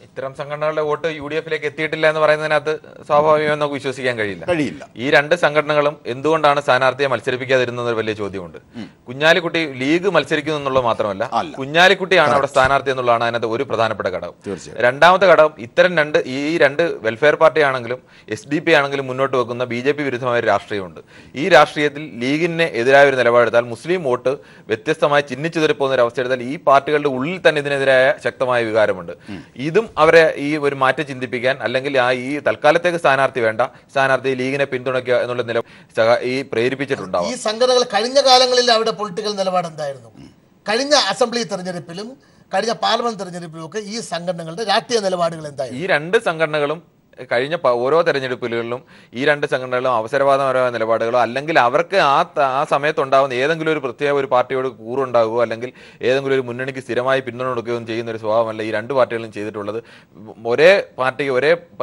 ഇത്തരം സംഘടനകളുടെ വോട്ട് UDF-ലേക്ക് എത്തിയിട്ടില്ല എന്ന് പറയുന്നതിനകത്ത് സ്വാഭാവികമെന്ന് നമുക്ക് വിശ്വസിക്കാൻ കഴിയില്ല. ഈ രണ്ട് സംഘടനകളും എന്തുകൊണ്ടാണ് സ്ഥാനാർത്ഥിയെ മത്സരിപ്പിക്കാതിരുന്നത് വലിയ ചോദ്യമുണ്ട്. കുഞ്ഞാലിക്കുട്ടി ലീഗ് മത്സരിക്കുന്നു എന്നുള്ളത് മാത്രമല്ല, കുഞ്ഞാലിക്കുട്ടിയാണ് അവിടെ സ്ഥാനാർത്ഥി എന്നുള്ളതാണ് അതിനകത്ത് ഒരു പ്രധാനപ്പെട്ട ഘടകം. രണ്ടാമത്തെ ഘടകം, ഇത്തരം ഈ രണ്ട് വെൽഫെയർ പാർട്ടി ആണെങ്കിലും SDP ആണെങ്കിലും മുന്നോട്ട് വെക്കുന്ന BJP വിരുദ്ധമായ രാഷ്ട്രീയമുണ്ട്. ഈ രാഷ്ട്രീയത്തിൽ ലീഗിന് എതിരായ ഒരു നിലപാടെടുത്താൽ, മുസ്ലിം വോട്ട് വ്യത്യസ്തമായി ചിഹ്നിച്ചെതിരെ പോകുന്ന ഒരു അവസ്ഥ എടുത്താൽ ഈ പാർട്ടികളുടെ ഉള്ളിൽ തന്നെ ഇതിനെതിരായ ശക്തമായ വികാരമുണ്ട്. ഇതും അവരെ ഈ ഒരു മാറ്റം ചിന്തിപ്പിക്കാൻ, അല്ലെങ്കിൽ ഈ തൽക്കാലത്തേക്ക് സ്ഥാനാർത്ഥി വേണ്ട, സ്ഥാനാർത്ഥി ലീഗിനെ പിന്തുണയ്ക്കുക എന്നുള്ള നില ഈ പ്രേരിപ്പിച്ചിട്ടുണ്ടാവും. ഈ സംഘടനകൾ കഴിഞ്ഞ കാലങ്ങളിൽ അവരുടെ പൊളിറ്റിക്കൽ നിലപാട് എന്തായിരുന്നു? കഴിഞ്ഞ അസംബ്ലി തെരഞ്ഞെടുപ്പിലും കഴിഞ്ഞ പാർലമെന്റ് തെരഞ്ഞെടുപ്പിലും ഒക്കെ ഈ സംഘടനകളുടെ രാഷ്ട്രീയ നിലപാടുകൾ എന്തായിരുന്നു? ഈ രണ്ട് സംഘടനകളും കഴിഞ്ഞ ഓരോ തെരഞ്ഞെടുപ്പുകളിലും ഈ രണ്ട് സംഘടനകളും അവസരവാദപരമായ നിലപാടുകളോ, അല്ലെങ്കിൽ അവർക്ക് ആ സമയത്തുണ്ടാകുന്ന ഏതെങ്കിലും ഒരു പ്രത്യേക ഒരു പാർട്ടിയോട് കൂറുണ്ടാകുകയോ അല്ലെങ്കിൽ ഏതെങ്കിലും ഒരു മുന്നണിക്ക് സ്ഥിരമായി പിന്തുണ കൊടുക്കുകയും ചെയ്യുന്ന ഒരു സ്വഭാവമല്ല ഈ രണ്ട് പാർട്ടികളും ചെയ്തിട്ടുള്ളത്. ഒരേ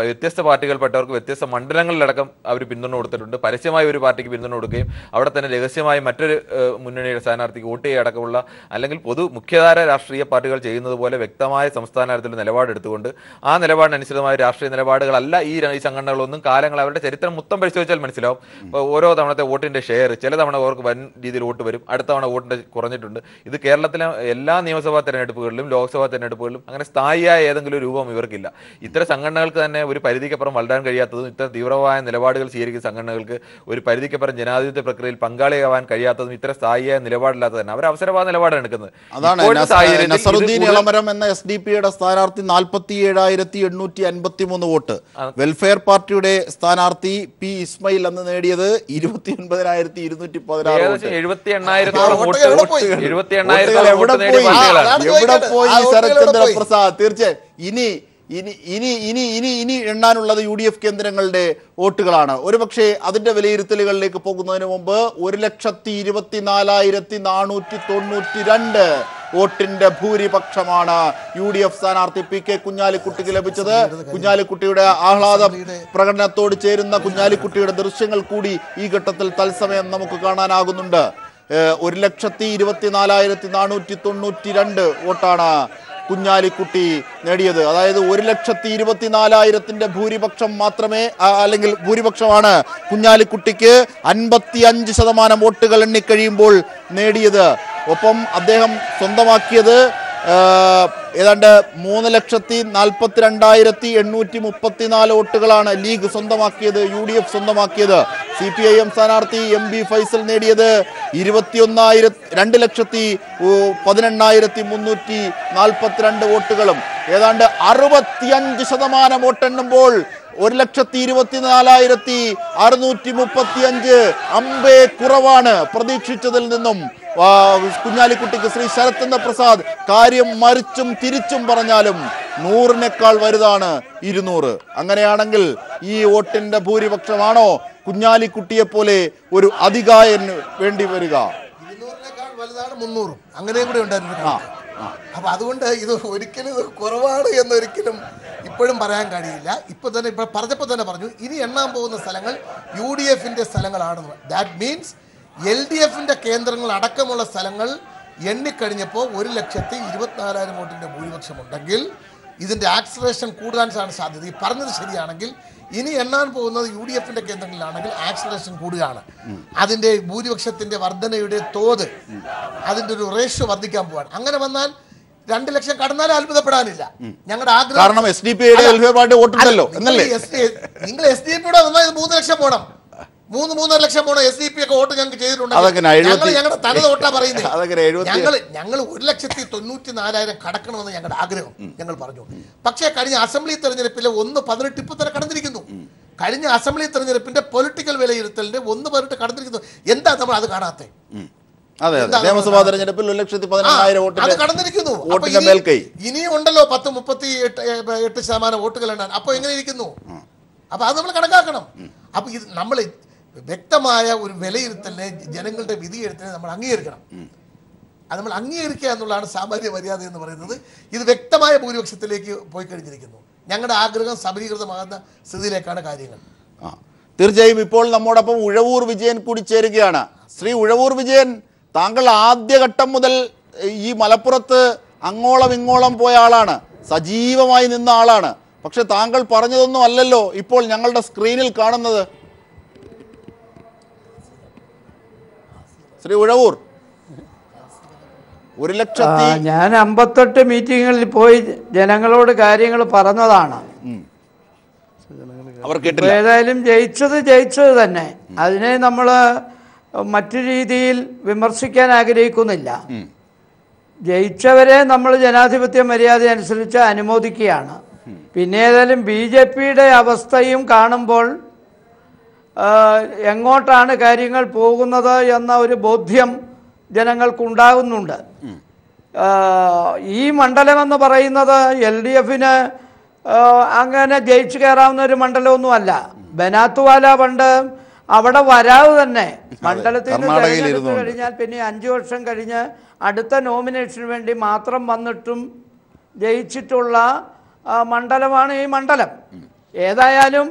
വ്യത്യസ്ത പാർട്ടികൾപ്പെട്ടവർക്ക് വ്യത്യസ്ത മണ്ഡലങ്ങളിലടക്കം അവർ പിന്തുണ കൊടുത്തിട്ടുണ്ട്. പരസ്യമായി ഒരു പാർട്ടിക്ക് പിന്തുണ കൊടുക്കുകയും അവിടെ തന്നെ രഹസ്യമായി മറ്റൊരു മുന്നണിയുടെ സ്ഥാനാർത്ഥിക്ക് വോട്ട് ചെയ്യുകയടക്കമുള്ള, അല്ലെങ്കിൽ മുഖ്യധാര രാഷ്ട്രീയ പാർട്ടികൾ ചെയ്യുന്നത് പോലെ വ്യക്തമായ സംസ്ഥാന തലത്തിൽ നിലപാടെടുത്തുകൊണ്ട് ആ നിലപാടിനനുസൃതമായ രാഷ്ട്രീയ നിലപാടുകൾ ഈ സംഘടനകളൊന്നും കാലങ്ങൾ അവരുടെ ചരിത്രം മൊത്തം പരിശോധിച്ചാൽ മനസ്സിലാവും. ഓരോ തവണത്തെ വോട്ടിന്റെ ഷെയർ, ചില തവണ അവർക്ക് വൻ രീതിയിൽ വോട്ട് വരും, അടുത്ത തവണ വോട്ടിന്റെ കുറഞ്ഞിട്ടുണ്ട്. ഇത് കേരളത്തിലെ എല്ലാ നിയമസഭാ തെരഞ്ഞെടുപ്പുകളിലും ലോക്സഭാ തെരഞ്ഞെടുപ്പുകളിലും അങ്ങനെ സ്ഥായിയായ ഏതെങ്കിലും രൂപം ഇവർക്കില്ല. ഇത്തരം സംഘടനകൾക്ക് തന്നെ ഒരു പരിധിക്കപ്പുറം വളരാൻ കഴിയാത്തതും, ഇത്തരം തീവ്രമായ നിലപാടുകൾ സ്വീകരിക്കുന്ന സംഘടനകൾക്ക് ഒരു പരിധിക്കപ്പുറം ജനാധിപത്യ പ്രക്രിയയിൽ പങ്കാളിയാവാൻ കഴിയാത്തതും, ഇത്തരം സ്ഥായിയായ നിലപാടില്ലാത്തത് തന്നെ അവർ അവസരവാദ നിലപാടാണ് എടുക്കുന്നത്. SDP-യുടെ സ്ഥാനാർത്ഥി 47,853 വോട്ട്, വെൽഫെയർ പാർട്ടിയുടെ സ്ഥാനാർത്ഥി P. ഇസ്മയിൽ അന്ന് നേടിയത് 29,216 വോട്ട്. എവിടെ പോയി ശരത്ചന്ദ്ര പ്രസാദ്? തീർച്ചയായും ഇനി എണ്ണാനുള്ളത് UDF കേന്ദ്രങ്ങളുടെ വോട്ടുകളാണ്. ഒരുപക്ഷെ അതിന്റെ വിലയിരുത്തലുകളിലേക്ക് പോകുന്നതിന് മുമ്പ് 1,24,492 വോട്ടിന്റെ ഭൂരിപക്ഷമാണ് UDF സ്ഥാനാർത്ഥി PK കുഞ്ഞാലിക്കുട്ടിക്ക് ലഭിച്ചത്. കുഞ്ഞാലിക്കുട്ടിയുടെ ആഹ്ലാദ പ്രകടനത്തോട് ചേരുന്ന കുഞ്ഞാലിക്കുട്ടിയുടെ ദൃശ്യങ്ങൾ കൂടി ഈ ഘട്ടത്തിൽ തത്സമയം നമുക്ക് കാണാനാകുന്നുണ്ട്. 1,24,492 വോട്ടാണ് കുഞ്ഞാലിക്കുട്ടി നേടിയത്. അതായത് 1,24,000 ഭൂരിപക്ഷം മാത്രമേ, അല്ലെങ്കിൽ ഭൂരിപക്ഷമാണ് കുഞ്ഞാലിക്കുട്ടിക്ക് 55% വോട്ടുകൾ എണ്ണിക്കഴിയുമ്പോൾ നേടിയത്. ഒപ്പം അദ്ദേഹം സ്വന്തമാക്കിയത് ഏതാണ്ട് 3,42,834 വോട്ടുകളാണ് ലീഗ് സ്വന്തമാക്കിയത്, UDF സ്വന്തമാക്കിയത്. CPIM സ്ഥാനാർത്ഥി MB ഫൈസൽ നേടിയത് 2,18,342 വോട്ടുകളും ഏതാണ്ട് 65% വോട്ടെണ്ണുമ്പോൾ 1,24,635 അമ്പേ കുറവാണ് പ്രതീക്ഷിച്ചതിൽ നിന്നും. കുഞ്ഞാലിക്കുട്ടിക്ക് ശ്രീ ശരത്ചന്ദ്ര പ്രസാദ് കാര്യം മറിച്ചും തിരിച്ചും പറഞ്ഞാലും 100-നേക്കാൾ വലുതാണ് 200. അങ്ങനെയാണെങ്കിൽ ഈ വോട്ടിന്റെ ഭൂരിപക്ഷമാണോ കുഞ്ഞാലിക്കുട്ടിയെ പോലെ ഒരു അധികായന് വേണ്ടി വരിക? 200-നേക്കാൾ വലുതാണ് 300, അങ്ങനെയും കൂടെ ഉണ്ടായിരുന്നു. അപ്പൊ അതുകൊണ്ട് ഇത് ഒരിക്കലും കുറവാണ് എന്നൊരിക്കലും ഇപ്പോഴും പറയാൻ കഴിയില്ല. ഇപ്പൊ പറഞ്ഞപ്പോൾ തന്നെ പറഞ്ഞു, ഇനി എണ്ണാൻ പോകുന്ന സ്ഥലങ്ങൾ UDF-ന്റെ സ്ഥലങ്ങളാണെന്ന്. ദാറ്റ് മീൻസ് LDF-ന്റെ കേന്ദ്രങ്ങൾ അടക്കമുള്ള സ്ഥലങ്ങൾ എണ്ണിക്കഴിഞ്ഞപ്പോൾ 1,24,000 വോട്ടിന്റെ ഭൂരിപക്ഷം ഉണ്ടെങ്കിൽ ഇതിന്റെ ആക്സിലറേഷൻ കൂടാനാണ് സാധ്യത. ഈ പറഞ്ഞത് ശരിയാണെങ്കിൽ ഇനി എണ്ണാൻ പോകുന്നത് UDF-ന്റെ കേന്ദ്രങ്ങളിലാണെങ്കിൽ ആക്സിലറേഷൻ കൂടുകയാണ്. അതിന്റെ ഭൂരിപക്ഷത്തിന്റെ വർധനയുടെ തോത്, അതിന്റെ ഒരു റേഷ്യോ വർദ്ധിക്കാൻ പോവാണ്. അങ്ങനെ വന്നാൽ 2 ലക്ഷം കടന്നാലും അത്ഭുതപ്പെടാനില്ല. ഞങ്ങളുടെ ആഗ്രഹം, കാരണം നിങ്ങൾ SDP-യുടെ വന്നാൽ 3 ലക്ഷം പോകണം, 3-3.5 ലക്ഷം പോകണം. SDP ഒക്കെ വോട്ട് ഞങ്ങൾക്ക് ചെയ്തിട്ടുണ്ട്. ഞങ്ങളുടെ തനത് വോട്ടാ പറയുന്നത്. ഞങ്ങൾ 1,94,000 കടക്കണമെന്ന് ഞങ്ങളുടെ ആഗ്രഹം ഞങ്ങൾ പറഞ്ഞു. പക്ഷേ കഴിഞ്ഞ അസംബ്ലി തെരഞ്ഞെടുപ്പിലെ 1.18 ഇപ്പൊ തന്നെ കടന്നിരിക്കുന്നു. കഴിഞ്ഞ അസംബ്ലി തെരഞ്ഞെടുപ്പിന്റെ പൊളിറ്റിക്കൽ വിലയിരുത്തലിന്റെ 1.18 കടന്നിരിക്കുന്നു. എന്താ നമ്മൾ അത് കാണാത്തെ? നിയമസഭാ തെരഞ്ഞെടുപ്പിൽ 1,14,000 വോട്ട് കടന്നിരിക്കുന്നു. ഇനിയും ഉണ്ടല്ലോ 38% വോട്ടുകൾ എണ്ണാൻ. അപ്പൊ എങ്ങനെ ഇരിക്കുന്നു? അപ്പൊ അത് നമ്മൾ കണക്കാക്കണം. അപ്പൊ ഇത് നമ്മൾ വ്യക്തമായ ഒരു വിലയിരുത്തലിനെ, ജനങ്ങളുടെ വിധിയെഴുത്തിനെ നമ്മൾ അംഗീകരിക്കണം. അത് നമ്മൾ അംഗീകരിക്കുക എന്നുള്ളതാണ് സാമാന്യ മര്യാദ എന്ന് പറയുന്നത്. ഇത് വ്യക്തമായ ഭൂരിപക്ഷത്തിലേക്ക് പോയി കഴിഞ്ഞിരിക്കുന്നു. ഞങ്ങളുടെ ആഗ്രഹം സബലീകൃതമാകുന്ന സ്ഥിതിയിലേക്കാണ് കാര്യങ്ങൾ. തീർച്ചയായും ഇപ്പോൾ നമ്മോടൊപ്പം ഉഴവൂർ വിജയൻ കൂടി ചേരുകയാണ്. ശ്രീ ഉഴവൂർ വിജയൻ, താങ്കൾ ആദ്യഘട്ടം മുതൽ ഈ മലപ്പുറത്ത് അങ്ങോളം ഇങ്ങോളം പോയ ആളാണ്. സജീവമായി നിന്ന ആളാണ്. പക്ഷെ താങ്കൾ പറഞ്ഞതൊന്നും അല്ലല്ലോ ഇപ്പോൾ ഞങ്ങളുടെ സ്ക്രീനിൽ കാണുന്നത്. ശ്രീ ഉഴവൂർ, 1,00,000 ഞാൻ 58 മീറ്റിങ്ങുകളിൽ പോയി ജനങ്ങളോട് കാര്യങ്ങൾ പറഞ്ഞതാണ്. അവർ കേട്ടില്ല. ഏതായാലും ജയിച്ചത് തന്നെ. അതിനെ നമ്മൾ മറ്റു രീതിയിൽ വിമർശിക്കാൻ ആഗ്രഹിക്കുന്നില്ല. ജയിച്ചവരെ നമ്മൾ ജനാധിപത്യ മര്യാദ അനുസരിച്ച് അനുമോദിക്കുകയാണ്. പിന്നെ ഏതായാലും BJPയുടെ അവസ്ഥയും കാണുമ്പോൾ എങ്ങോട്ടാണ് കാര്യങ്ങൾ പോകുന്നത് എന്ന ഒരു ബോധ്യം ജനങ്ങൾക്കുണ്ടാകുന്നുണ്ട്. ഈ മണ്ഡലമെന്ന് പറയുന്നത് LDFന് അങ്ങനെ ജയിച്ചു കയറാവുന്ന ഒരു മണ്ഡലമൊന്നുമല്ല. ബനാത്തുവാല പണ്ട് അവിടെ വരാതെ തന്നെ മണ്ഡലത്തിൽ തെരഞ്ഞെടുപ്പ് കഴിഞ്ഞാൽ പിന്നെ 5 വർഷം കഴിഞ്ഞ് അടുത്ത നോമിനേഷന് വേണ്ടി മാത്രം വന്നിട്ടും ജയിച്ചിട്ടുള്ള മണ്ഡലമാണ് ഈ മണ്ഡലം. ഏതായാലും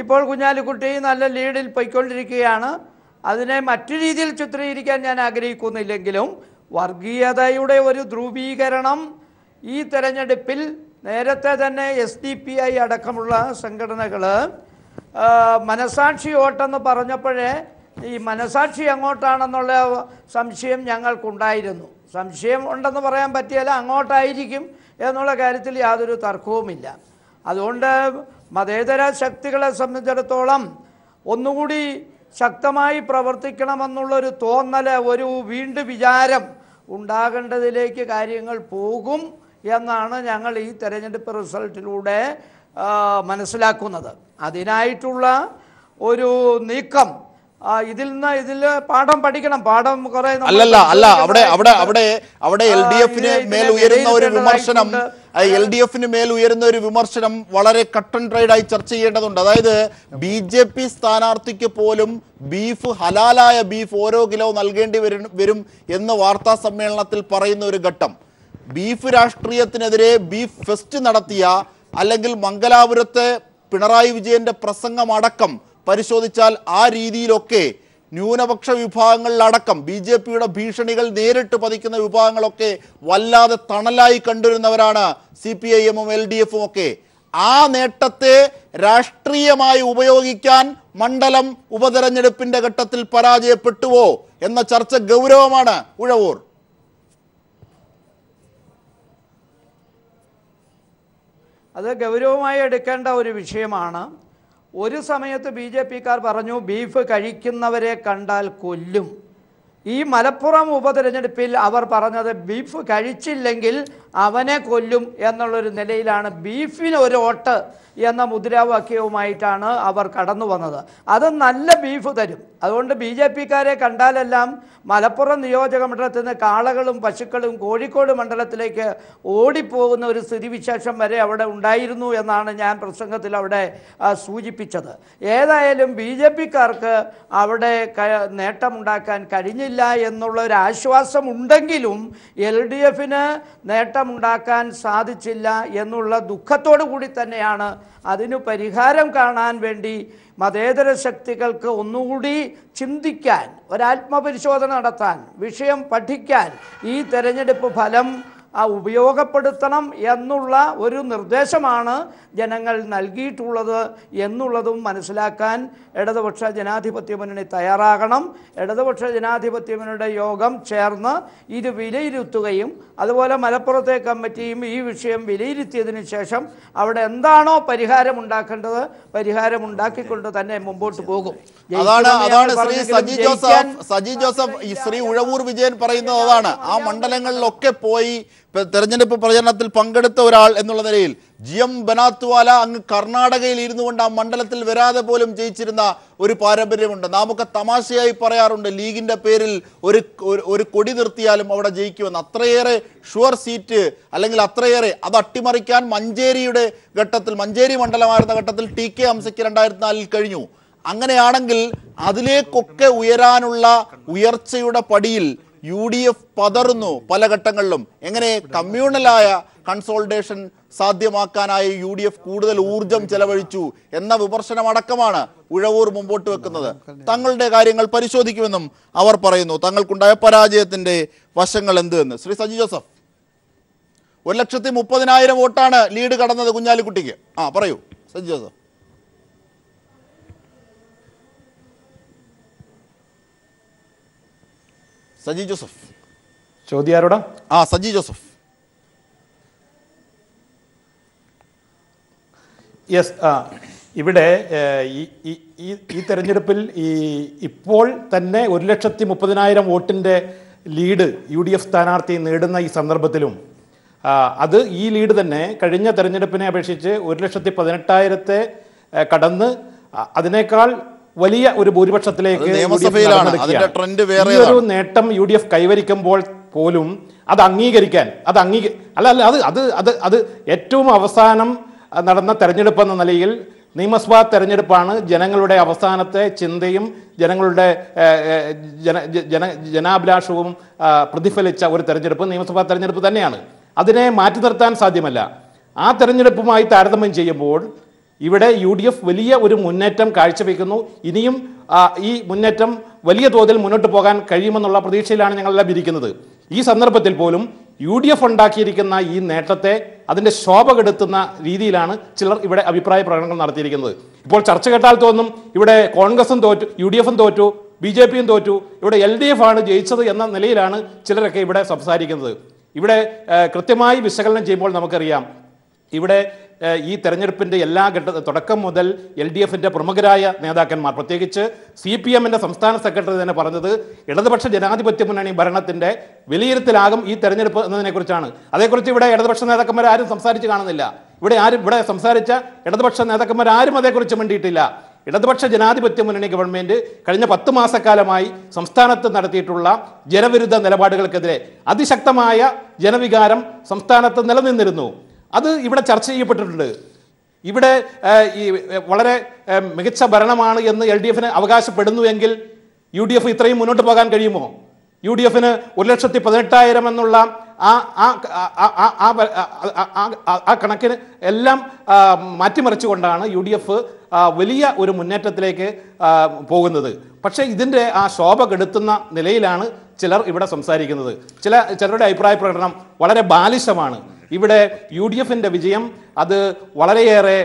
ഇപ്പോൾ കുഞ്ഞാലിക്കുട്ടി നല്ല ലീഡിൽ പോയിക്കൊണ്ടിരിക്കുകയാണ്. അതിനെ മറ്റു രീതിയിൽ ചിത്രീകരിക്കാൻ ഞാൻ ആഗ്രഹിക്കുന്നില്ലെങ്കിലും വർഗീയതയുടെ ഒരു ധ്രുവീകരണം ഈ തെരഞ്ഞെടുപ്പിൽ നേരത്തെ തന്നെ SDPI അടക്കമുള്ള സംഘടനകൾ മനസാക്ഷി വോട്ടെന്ന് പറഞ്ഞപ്പോഴേ ഈ മനസാക്ഷി എങ്ങോട്ടാണെന്നുള്ള സംശയം ഞങ്ങൾക്കുണ്ടായിരുന്നു. സംശയം ഉണ്ടെന്ന് പറയാൻ പറ്റിയാൽ അങ്ങോട്ടായിരിക്കും എന്നുള്ള കാര്യത്തിൽ യാതൊരു തർക്കവുമില്ല. അതുകൊണ്ട് മതേതര ശക്തികളെ സംബന്ധിച്ചിടത്തോളം ഒന്നുകൂടി ശക്തമായി പ്രവർത്തിക്കണമെന്നുള്ളൊരു തോന്നൽ, ഒരു വീണ്ടും വിചാരം ഉണ്ടാകേണ്ടതിലേക്ക് കാര്യങ്ങൾ പോകും എന്നാണ് ഞങ്ങൾ ഈ തെരഞ്ഞെടുപ്പ് റിസൾട്ടിലൂടെ മനസ്സിലാക്കുന്നത്. അതിനായിട്ടുള്ള ഒരു നീക്കം ഇതിൽ പാഠം പഠിക്കണം. പാഠം കുറെ അല്ല അവിടെ LDFന് മേൽ ഉയരുന്ന ഒരു വിമർശനം വളരെ കട്ട് ആൻഡ് ഡ്രൈഡ് ആയി ചർച്ച ചെയ്യേണ്ടതുണ്ട്. അതായത് BJP സ്ഥാനാർത്ഥിക്ക് പോലും ബീഫ്, ഹലാലായ ബീഫ് ഓരോ കിലോ നൽകേണ്ടി വരും എന്ന് വാർത്താ സമ്മേളനത്തിൽ പറയുന്ന ഒരു ഘട്ടം. ബീഫ് രാഷ്ട്രീയത്തിനെതിരെ ബീഫ് ഫെസ്റ്റ് നടത്തിയ, അല്ലെങ്കിൽ മംഗലാപുരത്തെ പിണറായി വിജയന്റെ പ്രസംഗം അടക്കം പരിശോധിച്ചാൽ ആ രീതിയിലൊക്കെ ന്യൂനപക്ഷ വിഭാഗങ്ങളിലടക്കം BJPയുടെ ഭീഷണികൾ നേരിട്ട് പതിക്കുന്ന വിഭാഗങ്ങളൊക്കെ വല്ലാതെ തണലായി കണ്ടിരുന്നവരാണ് CPIM-ഉം LDF-ഉം ഒക്കെ. ആ നേട്ടത്തെ രാഷ്ട്രീയമായി ഉപയോഗിക്കാൻ മണ്ഡലം ഉപതെരഞ്ഞെടുപ്പിന്റെ ഘട്ടത്തിൽ പരാജയപ്പെട്ടുവോ എന്ന ചർച്ച ഗൗരവമാണ്. ഉഴവൂർ, അത് ഗൗരവമായി എടുക്കേണ്ട ഒരു വിഷയമാണ്. ഒരു സമയത്ത് BJPക്കാർ പറഞ്ഞു ബീഫ് കഴിക്കുന്നവരെ കണ്ടാൽ കൊല്ലും. ഈ മലപ്പുറം ഉപതെരഞ്ഞെടുപ്പിൽ അവർ പറഞ്ഞത് ബീഫ് കഴിച്ചില്ലെങ്കിൽ അവനെ കൊല്ലും എന്നുള്ളൊരു നിലയിലാണ് ബീഫിന് ഒരു വോട്ട് എന്ന മുദ്രാവാക്യവുമായിട്ടാണ് അവർ കടന്നു വന്നത്. അത് നല്ല ബീഫ് തരും. അതുകൊണ്ട് BJPക്കാരെ കണ്ടാലെല്ലാം മലപ്പുറം നിയോജക മണ്ഡലത്തിൽ നിന്ന് കാളകളും പശുക്കളും കോഴിക്കോട് മണ്ഡലത്തിലേക്ക് ഓടിപ്പോകുന്ന ഒരു സ്ഥിതിവിശേഷം വരെ അവിടെ ഉണ്ടായിരുന്നു എന്നാണ് ഞാൻ പ്രസംഗത്തിൽ അവിടെ സൂചിപ്പിച്ചത്. ഏതായാലും BJPക്കാർക്ക് അവിടെ നേട്ടമുണ്ടാക്കാൻ കഴിഞ്ഞില്ല എന്നുള്ള ഒരു ആശ്വാസം ഉണ്ടെങ്കിലും LDFന് നേട്ടമുണ്ടാക്കാൻ സാധിച്ചില്ല എന്നുള്ള ദുഃഖത്തോടു കൂടി തന്നെയാണ് അതിന് പരിഹാരം കാണാൻ വേണ്ടി മതേതര ശക്തികൾക്ക് ഒന്നുകൂടി ചിന്തിക്കാൻ, ഒരാത്മപരിശോധന നടത്താൻ, വിഷയം പഠിക്കാൻ ഈ തെരഞ്ഞെടുപ്പ് ഫലം ഉപയോഗപ്പെടുത്തണം എന്നുള്ള ഒരു നിർദ്ദേശമാണ് ജനങ്ങൾ നൽകിയിട്ടുള്ളത് എന്നുള്ളതും മനസ്സിലാക്കാൻ ഇടതുപക്ഷ ജനാധിപത്യ മുന്നണി തയ്യാറാകണം. ഇടതുപക്ഷ ജനാധിപത്യ മുന്നണിയുടെ യോഗം ചേർന്ന് ഇത് വിലയിരുത്തുകയും അതുപോലെ മലപ്പുറത്തെ കമ്മിറ്റിയും ഈ വിഷയം വിലയിരുത്തിയതിനു ശേഷം അവിടെ എന്താണോ പരിഹാരമുണ്ടാക്കേണ്ടത് പരിഹാരമുണ്ടാക്കിക്കൊണ്ട് തന്നെ മുമ്പോട്ട് പോകും. അതാണ് സജി ജോസഫ് ശ്രീ ഉഴവൂർ വിജയൻ പറയുന്നത്. അതാണ് ആ മണ്ഡലങ്ങളിലൊക്കെ പോയി തെരഞ്ഞെടുപ്പ് പ്രചരണത്തിൽ പങ്കെടുത്ത ഒരാൾ എന്നുള്ള നിലയിൽ GM ബനാത്തുവാല അങ്ങ് കർണാടകയിൽ ഇരുന്നു കൊണ്ട് ആ മണ്ഡലത്തിൽ വരാതെ പോലും ജയിച്ചിരുന്ന ഒരു പാരമ്പര്യമുണ്ട്. നാമൊക്കെ തമാശയായി പറയാറുണ്ട്, ലീഗിന്റെ പേരിൽ ഒരു കൊടി നിർത്തിയാലും അവിടെ ജയിക്കുമെന്ന്. അത്രയേറെ ഷുവർ സീറ്റ്, അല്ലെങ്കിൽ അത്രയേറെ അത് അട്ടിമറിക്കാൻ മഞ്ചേരിയുടെ ഘട്ടത്തിൽ, മഞ്ചേരി മണ്ഡലമായിരുന്ന ഘട്ടത്തിൽ TK ഹംസയ്ക്ക് 2004 കഴിഞ്ഞു. അങ്ങനെയാണെങ്കിൽ അതിലേക്കൊക്കെ ഉയരാനുള്ള ഉയർച്ചയുടെ പടിയിൽ UDF പതറുന്നു പല ഘട്ടങ്ങളിലും. എങ്ങനെ കമ്മ്യൂണലായ കൺസോൾട്ടേഷൻ സാധ്യമാക്കാനായി UDF കൂടുതൽ ഊർജം ചെലവഴിച്ചു എന്ന വിമർശനമടക്കമാണ് ഉഴവൂർ മുമ്പോട്ട് വെക്കുന്നത്. തങ്ങളുടെ കാര്യങ്ങൾ പരിശോധിക്കുമെന്നും അവർ പറയുന്നു. തങ്ങൾക്കുണ്ടായ പരാജയത്തിന്റെ വശങ്ങൾ എന്ത് എന്ന് ശ്രീ സജി ജോസഫ്, 1,30,000 വോട്ടാണ് ലീഡ് കടന്നത് കുഞ്ഞാലിക്കുട്ടിക്ക്. പറയൂ സജി ജോസഫ്. സജി ജോസഫ് ചോദ്യം ആരോടാ? സജി ജോസഫ്. യെസ്. ഇവിടെ ഈ തെരഞ്ഞെടുപ്പിൽ ഇപ്പോൾ തന്നെ 1,30,000 വോട്ടിൻ്റെ ലീഡ് UDF സ്ഥാനാർത്ഥി നേടുന്ന ഈ സന്ദർഭത്തിലും അത് ഈ ലീഡ് തന്നെ കഴിഞ്ഞ തെരഞ്ഞെടുപ്പിനെ അപേക്ഷിച്ച് 1,18,000 കടന്ന് അതിനേക്കാൾ വലിയ ഒരു ഭൂരിപക്ഷത്തിലേക്ക് ഈ ഒരു നേട്ടം UDF കൈവരിക്കുമ്പോൾ പോലും അത് അംഗീകരിക്കാൻ അത് ഏറ്റവും അവസാനം നടന്ന തെരഞ്ഞെടുപ്പ് എന്ന നിലയിൽ നിയമസഭാ തെരഞ്ഞെടുപ്പാണ് ജനങ്ങളുടെ അവസാനത്തെ ചിന്തയും ജനങ്ങളുടെ ജനാഭിലാഷവും പ്രതിഫലിച്ച ഒരു തെരഞ്ഞെടുപ്പ് നിയമസഭാ തെരഞ്ഞെടുപ്പ് തന്നെയാണ്. അതിനെ മാറ്റി നിർത്താൻ സാധ്യമല്ല. ആ തെരഞ്ഞെടുപ്പുമായി താരതമ്യം ചെയ്യുമ്പോൾ ഇവിടെ UDF വലിയ ഒരു മുന്നേറ്റം കാഴ്ചവെക്കുന്നു. ഇനിയും ഈ മുന്നേറ്റം വലിയ തോതിൽ മുന്നോട്ട് പോകാൻ കഴിയുമെന്നുള്ള പ്രതീക്ഷയിലാണ് ഞങ്ങളെല്ലാം ഇരിക്കുന്നത്. ഈ സന്ദർഭത്തിൽ പോലും UDF ഉണ്ടാക്കിയിരിക്കുന്ന ഈ നേട്ടത്തെ അതിൻ്റെ ശോഭ കെടുത്തുന്ന രീതിയിലാണ് ചിലർ ഇവിടെ അഭിപ്രായ പ്രകടനങ്ങൾ നടത്തിയിരിക്കുന്നത്. ഇപ്പോൾ ചർച്ച കേട്ടാൽ തോന്നും ഇവിടെ കോൺഗ്രസും തോറ്റു, UDFും തോറ്റു, BJPയും തോറ്റു, ഇവിടെ LDF ആണ് ജയിച്ചത് എന്ന നിലയിലാണ് ചിലരൊക്കെ ഇവിടെ സംസാരിക്കുന്നത്. ഇവിടെ കൃത്യമായി വിശകലനം ചെയ്യുമ്പോൾ നമുക്കറിയാം ഇവിടെ ഈ തെരഞ്ഞെടുപ്പിൻ്റെ എല്ലാ തുടക്കം മുതൽ LDFിൻ്റെ പ്രമുഖരായ നേതാക്കന്മാർ, പ്രത്യേകിച്ച് CPMൻ്റെ സംസ്ഥാന സെക്രട്ടറി തന്നെ പറഞ്ഞത് ഇടതുപക്ഷ ജനാധിപത്യ മുന്നണി ഭരണത്തിൻ്റെ വിലയിരുത്തലാകും ഈ തെരഞ്ഞെടുപ്പ് എന്നതിനെക്കുറിച്ചാണ്. അതേക്കുറിച്ച് ഇവിടെ ഇടതുപക്ഷ നേതാക്കന്മാരാരും സംസാരിച്ച് കാണുന്നില്ല. ഇവിടെ സംസാരിച്ച ഇടതുപക്ഷ നേതാക്കന്മാരാരും അതേക്കുറിച്ച് മിണ്ടിയിട്ടില്ല. ഇടതുപക്ഷ ജനാധിപത്യ മുന്നണി ഗവൺമെൻറ് കഴിഞ്ഞ 10 മാസക്കാലമായി സംസ്ഥാനത്ത് നടത്തിയിട്ടുള്ള ജനവിരുദ്ധ നിലപാടുകൾക്കെതിരെ അതിശക്തമായ ജനവികാരം സംസ്ഥാനത്ത് നിലനിന്നിരുന്നു. അത് ഇവിടെ ചർച്ച ചെയ്യപ്പെട്ടിട്ടുണ്ട്. ഇവിടെ ഈ വളരെ മികച്ച ഭരണമാണ് എന്ന് LDFന് അവകാശപ്പെടുന്നുവെങ്കിൽ UDF ഇത്രയും മുന്നോട്ട് പോകാൻ കഴിയുമോ? UDFന് 1,18,000 എന്നുള്ള ആ കണക്കിന് എല്ലാം മാറ്റിമറിച്ചുകൊണ്ടാണ് UDF വലിയ ഒരു മുന്നേറ്റത്തിലേക്ക് പോകുന്നത്. പക്ഷേ ഇതിൻ്റെ ആ ശോഭ കെടുത്തുന്ന നിലയിലാണ് ചിലർ ഇവിടെ സംസാരിക്കുന്നത്. ചിലരുടെ അഭിപ്രായ പ്രകടനം വളരെ ബാലിശമാണ്. ഇവിടെ UDFിൻ്റെ വിജയം അത് വളരെയേറെ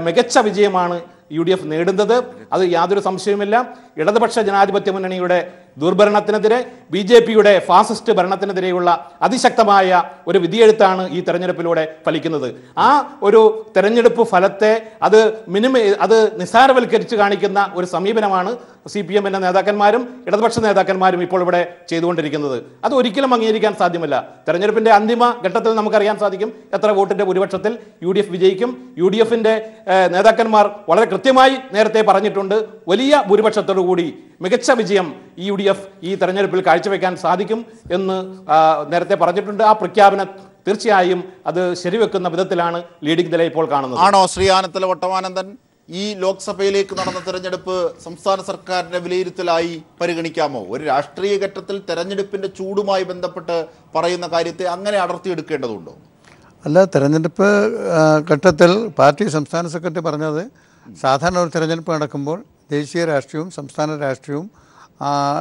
മികച്ച വിജയമാണ് UDF നേടുന്നത്. അത് യാതൊരു സംശയവുമില്ല. ഇടതുപക്ഷ ജനാധിപത്യ മുന്നണിയുടെ ദുർഭരണത്തിനെതിരെ BJPയുടെ ഫാസിസ്റ്റ് ഭരണത്തിനെതിരെയുള്ള അതിശക്തമായ ഒരു വിധിയെഴുത്താണ് ഈ തെരഞ്ഞെടുപ്പിലൂടെ ഫലിക്കുന്നത്. ആ ഒരു തെരഞ്ഞെടുപ്പ് ഫലത്തെ അത് നിസ്സാരവൽക്കരിച്ച് കാണിക്കുന്ന ഒരു സമീപനമാണ് CPMൻ്റെ നേതാക്കന്മാരും ഇടതുപക്ഷ നേതാക്കന്മാരും ഇപ്പോൾ ഇവിടെ ചെയ്തുകൊണ്ടിരിക്കുന്നത്. അത് ഒരിക്കലും അംഗീകരിക്കാൻ സാധ്യമല്ല. തെരഞ്ഞെടുപ്പിൻ്റെ അന്തിമ ഘട്ടത്തിൽ നമുക്കറിയാൻ സാധിക്കും എത്ര വോട്ടിൻ്റെ ഭൂരിപക്ഷത്തിൽ UDF വിജയിക്കും. UDFിൻ്റെ നേതാക്കന്മാർ വളരെ കൃത്യമായി നേരത്തെ പറഞ്ഞിട്ടുണ്ട്, വലിയ ഭൂരിപക്ഷത്തോടു കൂടി മികച്ച വിജയം ഈ UDF ഈ തെരഞ്ഞെടുപ്പിൽ കാഴ്ചവെക്കാൻ സാധിക്കും എന്ന് നേരത്തെ പറഞ്ഞിട്ടുണ്ട്. ആ പ്രഖ്യാപനം തീർച്ചയായും അത് ശരിവെക്കുന്ന വിധത്തിലാണ് ലീഡിംഗ് നില ഇപ്പോൾ കാണുന്നത്. ആണോ ശ്രീ ആനത്തല വട്ടമാനന്ദൻ? ഈ ലോക്സഭയിലേക്ക് നടന്ന തെരഞ്ഞെടുപ്പ് സംസ്ഥാന സർക്കാരിന്റെ വിലയിരുത്തലായി പരിഗണിക്കാമോ? ഒരു രാഷ്ട്രീയ ഘട്ടത്തിൽ തെരഞ്ഞെടുപ്പിന്റെ ചൂടുമായി ബന്ധപ്പെട്ട് പറയുന്ന കാര്യത്തെ അങ്ങനെ അടർത്തിയെടുക്കേണ്ടതുണ്ടോ? അല്ല, തെരഞ്ഞെടുപ്പ് ഘട്ടത്തിൽ പാർട്ടി സംസ്ഥാന സെക്രട്ടറി പറഞ്ഞത് സാധാരണ ഒരു തെരഞ്ഞെടുപ്പ് നടക്കുമ്പോൾ ദേശീയ രാഷ്ട്രീയവും സംസ്ഥാന രാഷ്ട്രീയവും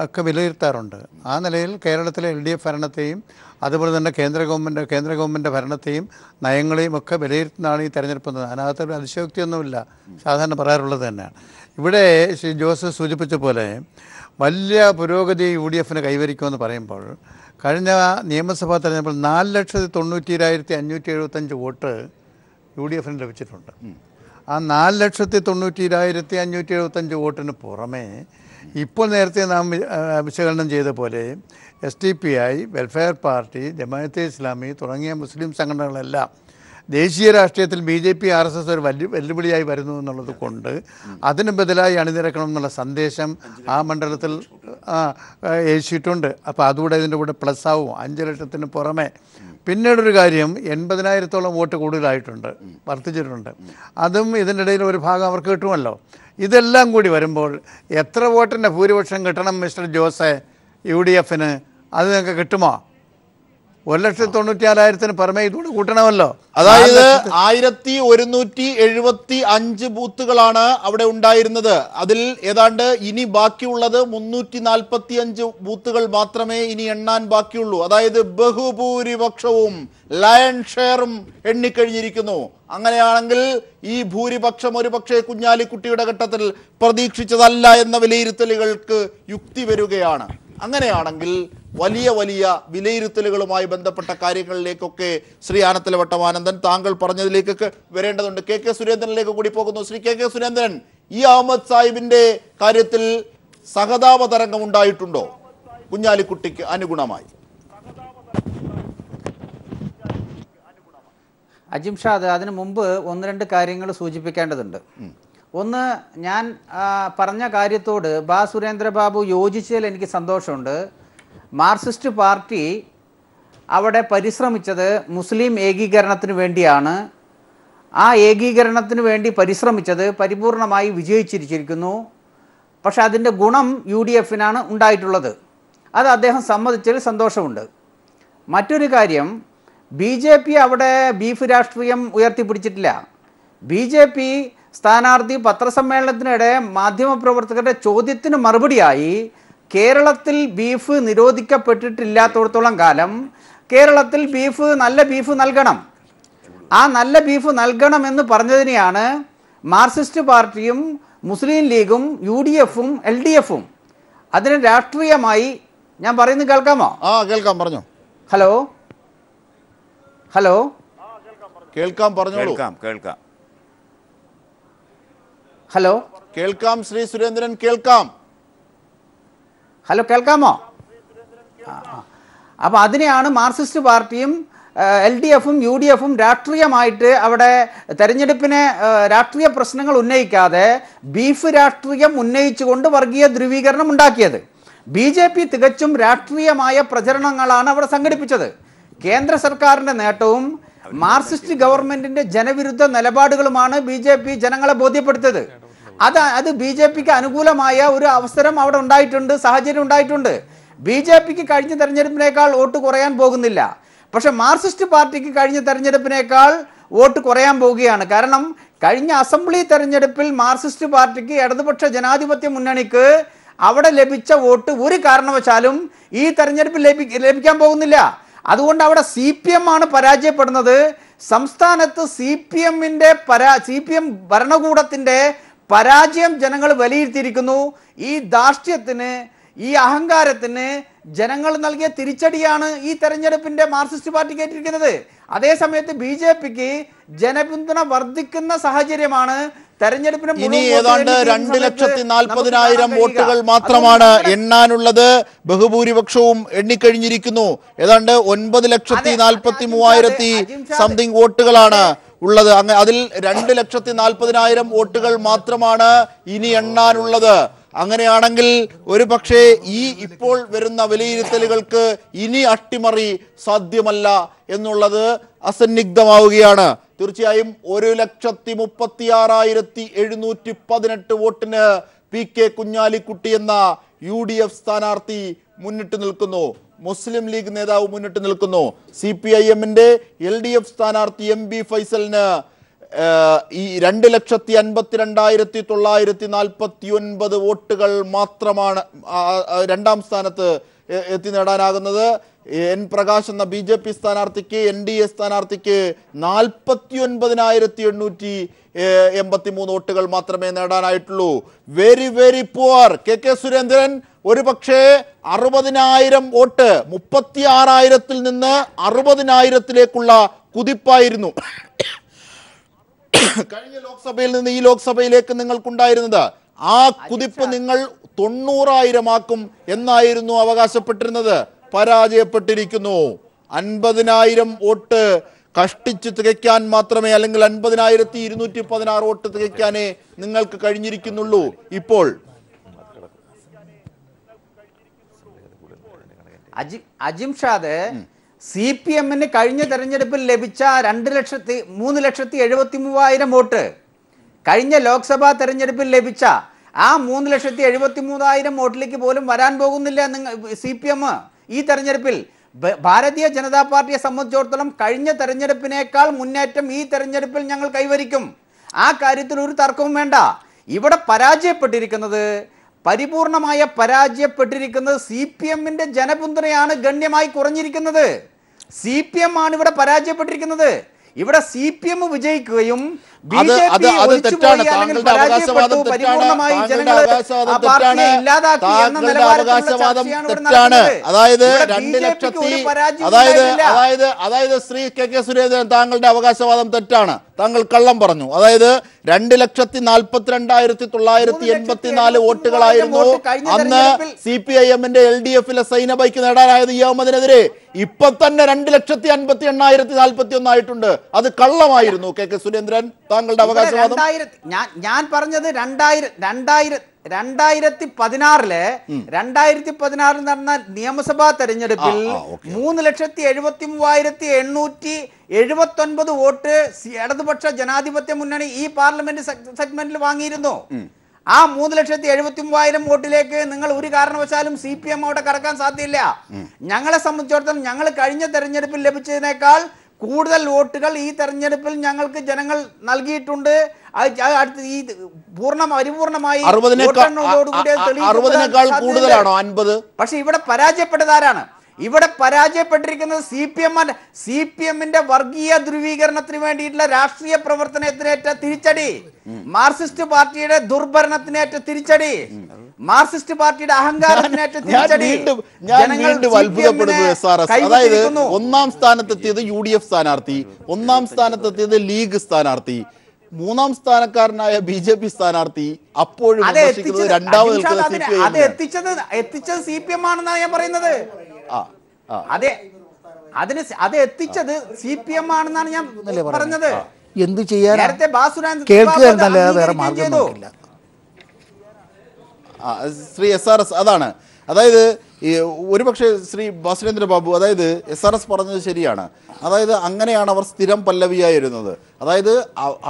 ഒക്കെ വിലയിരുത്താറുണ്ട്. ആ നിലയിൽ കേരളത്തിലെ LDF ഭരണത്തെയും അതുപോലെ തന്നെ കേന്ദ്ര ഗവൺമെൻറ് ഭരണത്തെയും നയങ്ങളെയും ഒക്കെ വിലയിരുത്തുന്നതാണ് ഈ തെരഞ്ഞെടുപ്പ്. അതിനകത്തൊരു അതിശയോക്തിയൊന്നുമില്ല, സാധാരണ പറയാറുള്ളത് തന്നെയാണ്. ഇവിടെ ശ്രീ ജോസഫ് സൂചിപ്പിച്ച പോലെ വലിയ പുരോഗതി UDFന് കൈവരിക്കുമെന്ന് പറയുമ്പോൾ കഴിഞ്ഞ നിയമസഭാ തെരഞ്ഞെടുപ്പിൽ 4,92,575 വോട്ട് UDFന് ലഭിച്ചിട്ടുണ്ട്. ആ 4,92,575 വോട്ടിന് പുറമേ ഇപ്പോൾ നേരത്തെ നാം വിശകലനം ചെയ്ത പോലെ SDPI, welfare party, Jamaat-e Islami തുടങ്ങിയ മുസ്ലിം സംഘടനകളെല്ലാം ദേശീയ രാഷ്ട്രീയത്തിൽ BJP RSS ഒരു വെല്ലുവിളിയായി വരുന്നു എന്നുള്ളത് കൊണ്ട് അതിന് ബദലായി അണിനിരക്കണം എന്നുള്ള സന്ദേശം ആ മണ്ഡലത്തിൽ ഏശിയിട്ടുണ്ട്. അപ്പോൾ അതുകൂടെ ഇതിൻ്റെ കൂടെ പ്ലസ് ആവും. 5 ലക്ഷത്തിന് പുറമെ പിന്നീടൊരു കാര്യം 80,000-ഓളം വോട്ട് കൂടുതലായിട്ടുണ്ട്, വർദ്ധിച്ചിട്ടുണ്ട്. അതും ഇതിൻ്റെ ഇടയിൽ ഒരു ഭാഗം അവർക്ക് കിട്ടുമല്ലോ. ഇതെല്ലാം കൂടി വരുമ്പോൾ എത്ര വോട്ടിൻ്റെ ഭൂരിപക്ഷം കിട്ടണം മിസ്റ്റർ ജോസെ UDFന്? അത് നിങ്ങൾക്ക് കിട്ടുമോ? 1,96,000 പുറമെ ഇതുകൊണ്ട് കൂട്ടണമല്ലോ. അതായത് 1175 ബൂത്തുകളാണ് അവിടെ ഉണ്ടായിരുന്നത്. അതിൽ ഏതാണ്ട് ഇനി ബാക്കിയുള്ളത് 345 ബൂത്തുകൾ മാത്രമേ ഇനി എണ്ണാൻ ബാക്കിയുള്ളൂ. അതായത് ബഹുഭൂരിപക്ഷവും ലയൺ ഷെയറും എണ്ണിക്കഴിഞ്ഞിരിക്കുന്നു. അങ്ങനെയാണെങ്കിൽ ഈ ഭൂരിപക്ഷം ഒരുപക്ഷെ കുഞ്ഞാലിക്കുട്ടിയുടെ ഘട്ടത്തിൽ പ്രതീക്ഷിച്ചതല്ല എന്ന വിലയിരുത്തലുകൾക്ക് യുക്തി വരികയാണ്. അങ്ങനെയാണെങ്കിൽ വലിയ വലിയ വിലയിരുത്തലുകളുമായി ബന്ധപ്പെട്ട കാര്യങ്ങളിലേക്കൊക്കെ ശ്രീ ആനത്തല വട്ടമാനന്ദൻ താങ്കൾ പറഞ്ഞതിലേക്കൊക്കെ വരേണ്ടതുണ്ട്. കെ കെ സുരേന്ദ്രനിലേക്ക് കൂടി പോകുന്നു. ശ്രീ കെ കെ സുരേന്ദ്രൻ, ഈ അഹമ്മദ് സാഹിബിന്റെ കാര്യത്തിൽ സഹതാപ തരംഗം ഉണ്ടായിട്ടുണ്ടോ കുഞ്ഞാലിക്കുട്ടിക്ക് അനുഗുണമായി? അജിംഷാദ്, അതിനു മുമ്പ് ഒന്ന് രണ്ട് കാര്യങ്ങൾ സൂചിപ്പിക്കേണ്ടതുണ്ട്. ഒന്ന്, ഞാൻ പറഞ്ഞ കാര്യത്തോട് സുരേന്ദ്ര ബാബു യോജിച്ചതിൽ എനിക്ക് സന്തോഷമുണ്ട്. മാർക്സിസ്റ്റ് പാർട്ടി അവിടെ പരിശ്രമിച്ചത് മുസ്ലിം ഏകീകരണത്തിന് വേണ്ടിയാണ്. ആ ഏകീകരണത്തിന് വേണ്ടി പരിശ്രമിച്ചത് പരിപൂർണമായി വിജയിച്ചിരിക്കുന്നു. പക്ഷെ അതിൻ്റെ ഗുണം UDF-നാണ് ഉണ്ടായിട്ടുള്ളത്. അത് അദ്ദേഹം സമ്മതിച്ചതിൽ സന്തോഷമുണ്ട്. മറ്റൊരു കാര്യം, BJP അവിടെ ബീഫ് രാഷ്ട്രീയം ഉയർത്തിപ്പിടിച്ചിട്ടില്ല. BJP സ്ഥാനാർത്ഥി പത്രസമ്മേളനത്തിനിടെ മാധ്യമപ്രവർത്തകരുടെ ചോദ്യത്തിന് മറുപടിയായി കേരളത്തിൽ ബീഫ് നിരോധിക്കപ്പെട്ടിട്ടില്ലാത്തടത്തോളം കാലം കേരളത്തിൽ നല്ല ബീഫ് നൽകണം, ആ നല്ല ബീഫ് നൽകണമെന്ന് പറഞ്ഞതിനെയാണ് മാർക്സിസ്റ്റ് പാർട്ടിയും മുസ്ലിം ലീഗും UDF-ഉം LDF-ഉം അതിന് രാഷ്ട്രീയമായി. ഞാൻ പറയുന്നത് കേൾക്കാമോ? കേൾക്കാം, പറഞ്ഞു. ഹലോ ഹലോ കേൾക്കാം, പറഞ്ഞോളൂ. കേൾക്കാം. ഹലോ കേൾക്കാം ശ്രീ സുരേന്ദ്രൻ, കേൾക്കാം. ഹലോ, കേൾക്കാമോ? അപ്പോൾ അതിനെയാണ് മാർക്സിസ്റ്റ് പാർട്ടിയും LDF-ഉം UDF-ഉം രാഷ്ട്രീയമായിട്ട് അവിടെ തെരഞ്ഞെടുപ്പിനെ രാഷ്ട്രീയ പ്രശ്നങ്ങൾ ഉന്നയിക്കാതെ ബീഫ് രാഷ്ട്രീയം ഉന്നയിച്ചുകൊണ്ട് വർഗീയ ധ്രുവീകരണം ഉണ്ടാക്കിയത്. BJP തികച്ചും രാഷ്ട്രീയമായ പ്രചരണങ്ങളാണ് അവിടെ സംഘടിപ്പിച്ചത്. കേന്ദ്ര സർക്കാരിൻ്റെ നേട്ടവും മാർക്സിസ്റ്റ് ഗവൺമെന്റിന്റെ ജനവിരുദ്ധ നിലപാടുകളുമാണ് BJP ജനങ്ങളെ ബോധ്യപ്പെടുത്തിയത്. അത് BJPക്ക് അനുകൂലമായ ഒരു അവസരം അവിടെ ഉണ്ടായിട്ടുണ്ട്, സാഹചര്യം ഉണ്ടായിട്ടുണ്ട്. BJPക്ക് കഴിഞ്ഞ തെരഞ്ഞെടുപ്പിനേക്കാൾ വോട്ട് കുറയാൻ പോകുന്നില്ല. പക്ഷെ മാർക്സിസ്റ്റ് പാർട്ടിക്ക് കഴിഞ്ഞ തെരഞ്ഞെടുപ്പിനേക്കാൾ വോട്ട് കുറയാൻ പോവുകയാണ്. കാരണം കഴിഞ്ഞ അസംബ്ലി തെരഞ്ഞെടുപ്പിൽ മാർക്സിസ്റ്റ് പാർട്ടിക്ക് ഇടതുപക്ഷ ജനാധിപത്യ മുന്നണിക്ക് അവിടെ ലഭിച്ച വോട്ട് ഒരു കാരണവശാലും ഈ തെരഞ്ഞെടുപ്പിൽ ലഭിക്കാൻ പോകുന്നില്ല. അതുകൊണ്ട് അവിടെ CPM ആണ് പരാജയപ്പെടുന്നത്. സംസ്ഥാനത്ത് CPM ഭരണകൂടത്തിൻ്റെ പരാജയം ജനങ്ങൾ വിലയിരുത്തിയിരിക്കുന്നു. ഈ ധാർഷ്ട്യത്തിന്, ഈ അഹങ്കാരത്തിന് ജനങ്ങൾ നൽകിയ തിരിച്ചടിയാണ് ഈ തെരഞ്ഞെടുപ്പിന്റെ മാർക്സിസ്റ്റ് പാർട്ടി കേട്ടിരിക്കുന്നത്. അതേസമയത്ത് BJPക്ക് ജനപിന്തുണ വർദ്ധിക്കുന്ന സാഹചര്യമാണ് തെരഞ്ഞെടുപ്പിന്. ഇനി ഏതാണ്ട് 2,40,000 വോട്ടുകൾ മാത്രമാണ് എണ്ണാനുള്ളത്. ബഹുഭൂരിപക്ഷവും എണ്ണിക്കഴിഞ്ഞിരിക്കുന്നു. ഏതാണ്ട് 9,43,000 സംതിങ് വോട്ടുകളാണ് ഉള്ളത്. അതിൽ 2,40,000 വോട്ടുകൾ മാത്രമാണ് ഇനി എണ്ണാനുള്ളത്. അങ്ങനെയാണെങ്കിൽ ഒരു പക്ഷേ ഈ ഇപ്പോൾ വരുന്ന വിലയിരുത്തലുകൾക്ക് ഇനി അട്ടിമറി സാധ്യമല്ല എന്നുള്ളത് അസന്നിഗ്ധമാവുകയാണ്. തീർച്ചയായും 1,36,718 വോട്ടിന് PK കുഞ്ഞാലിക്കുട്ടി എന്ന UDF സ്ഥാനാർത്ഥി മുന്നിട്ട് നിൽക്കുന്നു. മുസ്ലിം ലീഗ് നേതാവ് മുന്നിട്ട് നിൽക്കുന്നു. CPIM-ന്റെ LDF സ്ഥാനാർത്ഥി MB ഫൈസലിന് ഈ 2,52,949 വോട്ടുകൾ മാത്രമാണ് രണ്ടാം സ്ഥാനത്ത് എത്തി നേടാനാകുന്നത്. N പ്രകാശ് എന്ന BJP സ്ഥാനാർത്ഥിക്ക്, NDA സ്ഥാനാർത്ഥിക്ക് 49,883 വോട്ടുകൾ മാത്രമേ നേടാനായിട്ടുള്ളൂ. Very very poor. KK Surendran, ഒരു പക്ഷേ 60,000 വോട്ട് 36,000-ൽ നിന്ന് 60,000-ലേക്കുള്ള കുതിപ്പായിരുന്നു കഴിഞ്ഞ ലോക്സഭയിൽ നിന്ന് ഈ ലോക്സഭയിലേക്ക് നിങ്ങൾക്കുണ്ടായിരുന്നത്. ആ കുതിപ്പ് നിങ്ങൾ 90,000 എന്നായിരുന്നു അവകാശപ്പെട്ടിരുന്നത്. പരാജയപ്പെട്ടിരിക്കുന്നു. 50,000 വോട്ട് കഷ്ടിച്ച് തികയ്ക്കാൻ മാത്രമേ, അല്ലെങ്കിൽ 50,216 വോട്ട് തികയ്ക്കാനേ നിങ്ങൾക്ക് കഴിഞ്ഞിരിക്കുന്നുള്ളൂ. ഇപ്പോൾ അജിംഷാദ്, CPM-ന് കഴിഞ്ഞ തെരഞ്ഞെടുപ്പിൽ ലഭിച്ച 3,73,000 വോട്ട് കഴിഞ്ഞ ലോക്സഭാ തെരഞ്ഞെടുപ്പിൽ ലഭിച്ച ആ 3,73,000 വോട്ടിലേക്ക് പോലും വരാൻ പോകുന്നില്ല CPM ഈ തെരഞ്ഞെടുപ്പിൽ. ഭാരതീയ ജനതാ പാർട്ടിയെ സംബന്ധിച്ചിടത്തോളം കഴിഞ്ഞ തെരഞ്ഞെടുപ്പിനേക്കാൾ മുന്നേറ്റം ഈ തെരഞ്ഞെടുപ്പിൽ ഞങ്ങൾ കൈവരിക്കും. ആ കാര്യത്തിൽ ഒരു തർക്കവും വേണ്ട. ഇവിടെ പരാജയപ്പെട്ടിരിക്കുന്നത്, പരിപൂർണമായ പരാജയപ്പെട്ടിരിക്കുന്നത് CPM-ന്റെ ജനപിന്തുണയാണ് ഗണ്യമായി കുറഞ്ഞിരിക്കുന്നത്. CPM ആണ് ഇവിടെ പരാജയപ്പെട്ടിരിക്കുന്നത്. ഇവിടെ CPM വിജയിക്കുകയും ശ്രീ കെ സുരേന്ദ്രൻ, താങ്കളുടെ അവകാശവാദം തെറ്റാണ്. താങ്കൾ കള്ളം പറഞ്ഞു. അതായത് 2,40,984 വോട്ടുകളായിരുന്നു അന്ന് CPIM-ന്റെ LDF-ലെ സൈനബൈക്ക് നേടാനായത് ഈ അഹമ്മദിനെതിരെ. ഇപ്പൊ തന്നെ 2,58,041 ആയിട്ടുണ്ട്. അത് കള്ളമായിരുന്നു. കെ സുരേന്ദ്രൻ, താങ്കളുടെ അവകാശവാദം. ഞാൻ പറഞ്ഞത് 2016 നടന്ന നിയമസഭാ തെരഞ്ഞെടുപ്പിൽ 3,73,879 വോട്ട് ഇടതുപക്ഷ ജനാധിപത്യ മുന്നണി ഈ പാർലമെന്റ് സെഗ്മെന്റിൽ വാങ്ങിയിരുന്നു. ആ 3,73,000 വോട്ടിലേക്ക് നിങ്ങൾ ഒരു കാരണവശാലും CPM അവിടെ കടക്കാൻ സാധ്യമില്ല. ഞങ്ങളെ സംബന്ധിച്ചിടത്തോളം ഞങ്ങൾ കഴിഞ്ഞ തെരഞ്ഞെടുപ്പിൽ ലഭിച്ചതിനേക്കാൾ കൂടുതൽ വോട്ടുകൾ ഈ തെരഞ്ഞെടുപ്പിൽ ഞങ്ങൾക്ക് ജനങ്ങൾ നൽകിയിട്ടുണ്ട്. ഈ പരിപൂർണമായി പക്ഷെ ഇവിടെ പരാജയപ്പെട്ടതാരാണ്? ഇവിടെ പരാജയപ്പെട്ടിരിക്കുന്നത് CPM-ന്റെ വർഗീയ ധ്രുവീകരണത്തിന് വേണ്ടിയിട്ടുള്ള രാഷ്ട്രീയ പ്രവർത്തനത്തിനേറ്റ തിരിച്ചടി, മാർക്സിസ്റ്റ് പാർട്ടിയുടെ ദുർഭരണത്തിനേറ്റ തിരിച്ചടി, മാർക്സിസ്റ്റ് പാർട്ടിയുടെ അഹങ്കാരത്തിനേറ്റ തിരിച്ചടി. അതായത് ഒന്നാം സ്ഥാനത്തെത്തിയത് UDF സ്ഥാനാർത്ഥി, ഒന്നാം സ്ഥാനത്തെത്തിയത് ലീഗ് സ്ഥാനാർത്ഥി, മൂന്നാം സ്ഥാനക്കാരനായ BJP സ്ഥാനാർത്ഥി, അപ്പോഴും രണ്ടാമത് എത്തിച്ചത് CPM ആണെന്നാണ് ഞാൻ പറയുന്നത്. അത് എത്തിച്ചത് CPM ആണെന്നാണ് ഞാൻ പറഞ്ഞത്. എന്ത് ചെയ്യാൻ നേരത്തെ ബാസുരാൻ വേറെ മാർഗം നോക്കില്ല. ശ്രീ SRS അതാണ്. അതായത് ഒരുപക്ഷെ ശ്രീ ബാസുരേന്ദ്ര ബാബു, അതായത് SRS പറഞ്ഞത് ശരിയാണ്. അതായത് അങ്ങനെയാണ് അവർ സ്ഥിരം പല്ലവിയായിരുന്നത്. അതായത്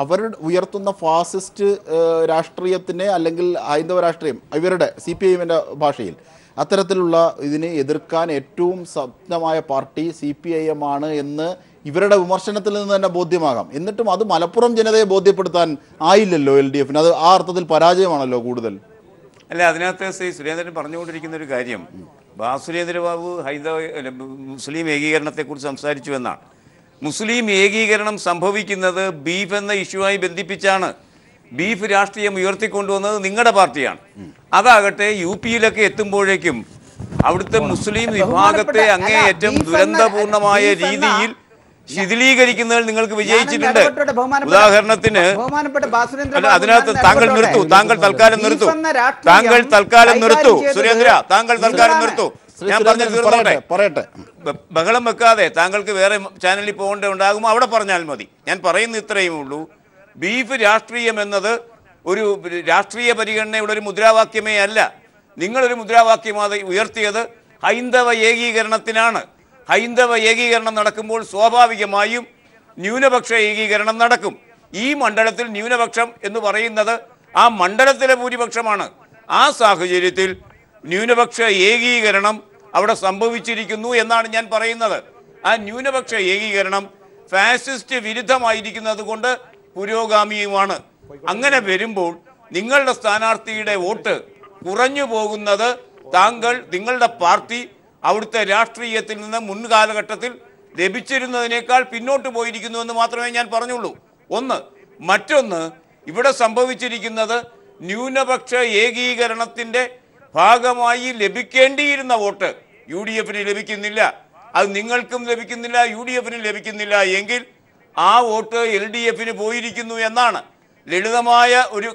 അവർ ഉയർത്തുന്ന ഫാസിസ്റ്റ് രാഷ്ട്രീയത്തിനെ, അല്ലെങ്കിൽ ഹൈന്ദവ രാഷ്ട്രീയം, ഇവരുടെ CPIM-ന്റെ ഭാഷയിൽ അത്തരത്തിലുള്ള ഇതിനെ എതിർക്കാൻ ഏറ്റവും ശക്തമായ പാർട്ടി CPIM ആണ് എന്ന് ഇവരുടെ വിമർശനത്തിൽ നിന്ന് തന്നെ ബോധ്യമാകാം. എന്നിട്ടും അത് മലപ്പുറം ജനതയെ ബോധ്യപ്പെടുത്താൻ ആയില്ലല്ലോ LDF-ന്. അത് ആ അർത്ഥത്തിൽ പരാജയമാണല്ലോ കൂടുതൽ. അല്ല, അതിനകത്ത് ശ്രീ സുരേന്ദ്രൻ പറഞ്ഞുകൊണ്ടിരിക്കുന്ന ഒരു കാര്യം, സുരേന്ദ്രബാബു മുസ്ലിം ഏകീകരണത്തെക്കുറിച്ച് സംസാരിച്ചു എന്നാണ്. മുസ്ലിം ഏകീകരണം സംഭവിക്കുന്നത് ബീഫ് എന്ന ഇഷ്യൂവായി ബന്ധിപ്പിച്ചാണ്. ബീഫ് രാഷ്ട്രീയം ഉയർത്തിക്കൊണ്ടുവന്നത് നിങ്ങളുടെ പാർട്ടിയാണ്. അതാകട്ടെ UP-യിലൊക്കെ എത്തുമ്പോഴേക്കും അവിടുത്തെ മുസ്ലിം വിഭാഗത്തെ അങ്ങേയറ്റം ദുരന്തപൂർണമായ രീതിയിൽ ശിഥിലീകരിക്കുന്നതിൽ നിങ്ങൾക്ക് വിജയിച്ചിട്ടുണ്ട്. ഉദാഹരണത്തിന് അതിനകത്ത് താങ്കൾ തൽക്കാലം നിർത്തൂ സുരേന്ദ്ര, താങ്കൾ തൽക്കാലം നിർത്തൂ. ഞാൻ പറഞ്ഞു പറയട്ടെ. ബഹളം വെക്കാതെ, താങ്കൾക്ക് വേറെ ചാനലിൽ പോകേണ്ടതുണ്ടാകുമ്പോൾ അവിടെ പറഞ്ഞാൽ മതി. ഞാൻ പറയുന്ന ഇത്രയും ഉള്ളൂ. ബീഫ് രാഷ്ട്രീയം എന്നത് ഒരു രാഷ്ട്രീയ പരിഗണനയുടെ ഒരു മുദ്രാവാക്യമേ അല്ല. നിങ്ങളൊരു മുദ്രാവാക്യമായി ഉയർത്തിയത് ഹൈന്ദവ ഏകീകരണത്തിനാണ്. ഹൈന്ദവ ഏകീകരണം നടക്കുമ്പോൾ സ്വാഭാവികമായും ന്യൂനപക്ഷ ഏകീകരണം നടക്കും. ഈ മണ്ഡലത്തിൽ ന്യൂനപക്ഷം എന്ന് പറയുന്നത് ആ മണ്ഡലത്തിലെ ഭൂരിപക്ഷമാണ്. ആ സാഹചര്യത്തിൽ ന്യൂനപക്ഷ ഏകീകരണം അവിടെ സംഭവിച്ചിരിക്കുന്നു എന്നാണ് ഞാൻ പറയുന്നത്. ആ ന്യൂനപക്ഷ ഏകീകരണം ഫാസിസ്റ്റ് വിരുദ്ധമായിരിക്കുന്നത് കൊണ്ട് പുരോഗാമിയുമാണ്. അങ്ങനെ വരുമ്പോൾ നിങ്ങളുടെ സ്ഥാനാർത്ഥിയുടെ വോട്ട് കുറഞ്ഞു പോകുന്നത് നിങ്ങളുടെ പാർട്ടി അവിടുത്തെ രാഷ്ട്രീയത്തിൽ നിന്ന് മുൻകാലഘട്ടത്തിൽ ലഭിച്ചിരുന്നതിനേക്കാൾ പിന്നോട്ട് പോയിരിക്കുന്നു എന്ന് മാത്രമേ ഞാൻ പറഞ്ഞുള്ളൂ. മറ്റൊന്ന്, ഇവിടെ സംഭവിച്ചിരിക്കുന്നത് ന്യൂനപക്ഷ ഏകീകരണത്തിന്റെ ഭാഗമായി ലഭിക്കേണ്ടിയിരുന്ന വോട്ട് UDF-ന് ലഭിക്കുന്നില്ല. അത് നിങ്ങൾക്കും ലഭിക്കുന്നില്ല, UDF-ന് ലഭിക്കുന്നില്ല എങ്കിൽ ആ വോട്ട് LDF-ന് പോയിരിക്കുന്നു എന്നാണ്. ലളിതമായ ഒരു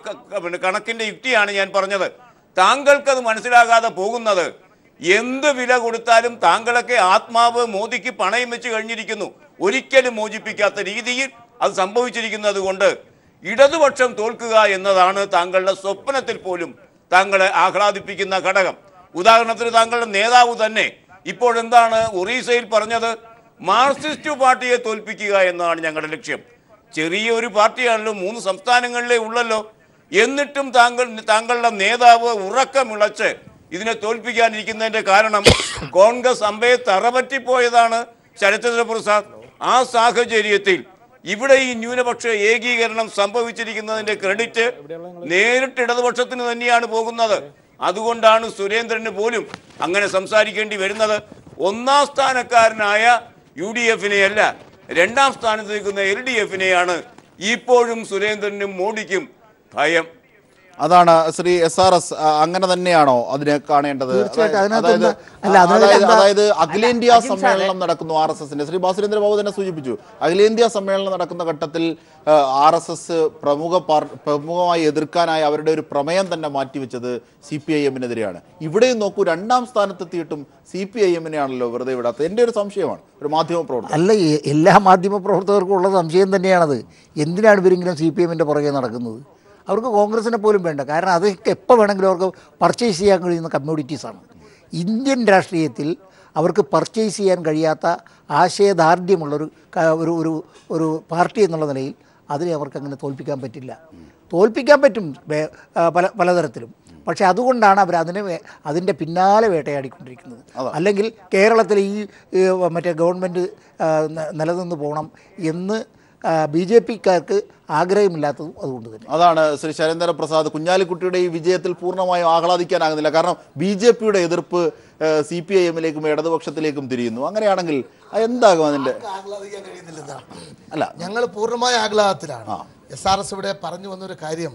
കണക്കിന്റെ യുക്തിയാണ് ഞാൻ പറഞ്ഞത്. താങ്കൾക്കത് മനസ്സിലാകാതെ പോകുന്നത്, എന്ത് വില കൊടുത്താലും താങ്കളൊക്കെ ആത്മാവ് മോദിക്ക് പണയം വെച്ച് കഴിഞ്ഞിരിക്കുന്നു. ഒരിക്കലും മോചിപ്പിക്കാത്ത രീതിയിൽ അത് സംഭവിച്ചിരിക്കുന്നത് കൊണ്ട് ഇടതുപക്ഷം തോൽക്കുക എന്നതാണ് താങ്കളുടെ സ്വപ്നത്തിൽ പോലും താങ്കളെ ആഹ്ലാദിപ്പിക്കുന്ന ഘടകം. ഉദാഹരണത്തിന് താങ്കളുടെ നേതാവ് തന്നെ ഇപ്പോഴെന്താണ് ഒറീസയിൽ പറഞ്ഞത്? മാർക്സിസ്റ്റ് പാർട്ടിയെ തോൽപ്പിക്കുക എന്നാണ് ഞങ്ങളുടെ ലക്ഷ്യം. ചെറിയൊരു പാർട്ടിയാണല്ലോ, 3 സംസ്ഥാനങ്ങളിലേ ഉള്ളല്ലോ. എന്നിട്ടും താങ്കളുടെ നേതാവ് ഉറക്കമിളച്ച് ഇതിനെ തോൽപ്പിക്കാനിരിക്കുന്നതിന്റെ കാരണം കോൺഗ്രസ് അമ്പയെ തറപറ്റിപ്പോയതാണ് ശരത്ചന്ദ്ര പ്രസാദ്. ആ സാഹചര്യത്തിൽ ഇവിടെ ഈ ന്യൂനപക്ഷ ഏകീകരണം സംഭവിച്ചിരിക്കുന്നതിന്റെ ക്രെഡിറ്റ് നേരിട്ട് ഇടതുപക്ഷത്തിന് തന്നെയാണ് പോകുന്നത്. അതുകൊണ്ടാണ് സുരേന്ദ്രന് പോലും അങ്ങനെ സംസാരിക്കേണ്ടി വരുന്നത്. ഒന്നാം സ്ഥാനക്കാരനായ UDF-നെ അല്ല, രണ്ടാം സ്ഥാനത്ത് നിൽക്കുന്ന LDF-നെയാണ് ഇപ്പോഴും സുരേന്ദ്രനും മോഡിക്കും ഭയം. അതാണ് ശ്രീ SRS, അങ്ങനെ തന്നെയാണോ അതിനെ കാണേണ്ടത്? അതായത് അഖിലേന്ത്യാ സമ്മേളനം നടക്കുന്നു RSS-ന്റെ. ശ്രീ ബാസുരേന്ദ്ര ബാബു തന്നെ സൂചിപ്പിച്ചു, അഖിലേന്ത്യാ സമ്മേളനം നടക്കുന്ന ഘട്ടത്തിൽ RSS പ്രമുഖമായി എതിർക്കാനായി അവരുടെ ഒരു പ്രമേയം തന്നെ മാറ്റിവെച്ചത് CPIM-നെതിരെയാണ്. ഇവിടെയും നോക്കൂ, രണ്ടാം സ്ഥാനത്തെത്തിയിട്ടും CPIM-നെയാണല്ലോ വെറുതെ വിടാത്തത്. എൻ്റെ ഒരു സംശയമാണ്, ഒരു മാധ്യമ പ്രവർത്തകർ. അല്ല, എല്ലാ മാധ്യമ പ്രവർത്തകർക്കും ഉള്ള സംശയം തന്നെയാണത്. എന്തിനാണ് ഇവരിങ്ങനെ CPM-ന്റെ പുറകെ നടക്കുന്നത്? അവർക്ക് കോൺഗ്രസിനെ പോലും വേണ്ട. കാരണം അതൊക്കെ എപ്പോൾ വേണമെങ്കിലും അവർക്ക് പർച്ചേസ് ചെയ്യാൻ കഴിയുന്ന കമ്മ്യൂണിറ്റീസാണ്. ഇന്ത്യൻ രാഷ്ട്രീയത്തിൽ അവർക്ക് പർച്ചേസ് ചെയ്യാൻ കഴിയാത്ത ആശയദാർഢ്യമുള്ളൊരു ഒരു പാർട്ടി എന്നുള്ള നിലയിൽ അതിനെ അവർക്ക് അങ്ങനെ തോൽപ്പിക്കാൻ പറ്റില്ല. തോൽപ്പിക്കാൻ പറ്റും പലതരത്തിലും, പക്ഷേ അതുകൊണ്ടാണ് അവർ അതിൻ്റെ പിന്നാലെ വേട്ടയാടിക്കൊണ്ടിരിക്കുന്നത്. അല്ലെങ്കിൽ കേരളത്തിൽ ഈ മറ്റേ ഗവൺമെൻറ് നിലനിന്ന് പോകണം എന്ന് BJP-ക്കാർക്ക് ആഗ്രഹമില്ലാത്തതും അതുകൊണ്ട് തന്നെ. അതാണ് ശ്രീ ശരേന്ദ്ര പ്രസാദ്, കുഞ്ഞാലിക്കുട്ടിയുടെ ഈ വിജയത്തിൽ പൂർണ്ണമായും ആഹ്ലാദിക്കാനാകുന്നില്ല. കാരണം BJP-യുടെ എതിർപ്പ് CPIM-ലേക്കും ഇടതുപക്ഷത്തിലേക്കും തിരിയുന്നു. അങ്ങനെയാണെങ്കിൽ എന്താകും അതിൻ്റെ? ആഹ്ലാദിക്കാൻ കഴിയുന്നില്ല. അല്ല, ഞങ്ങൾ പൂർണ്ണമായ ആഹ്ലാദത്തിലാണ്. SRS ഇവിടെ പറഞ്ഞു വന്നൊരു കാര്യം,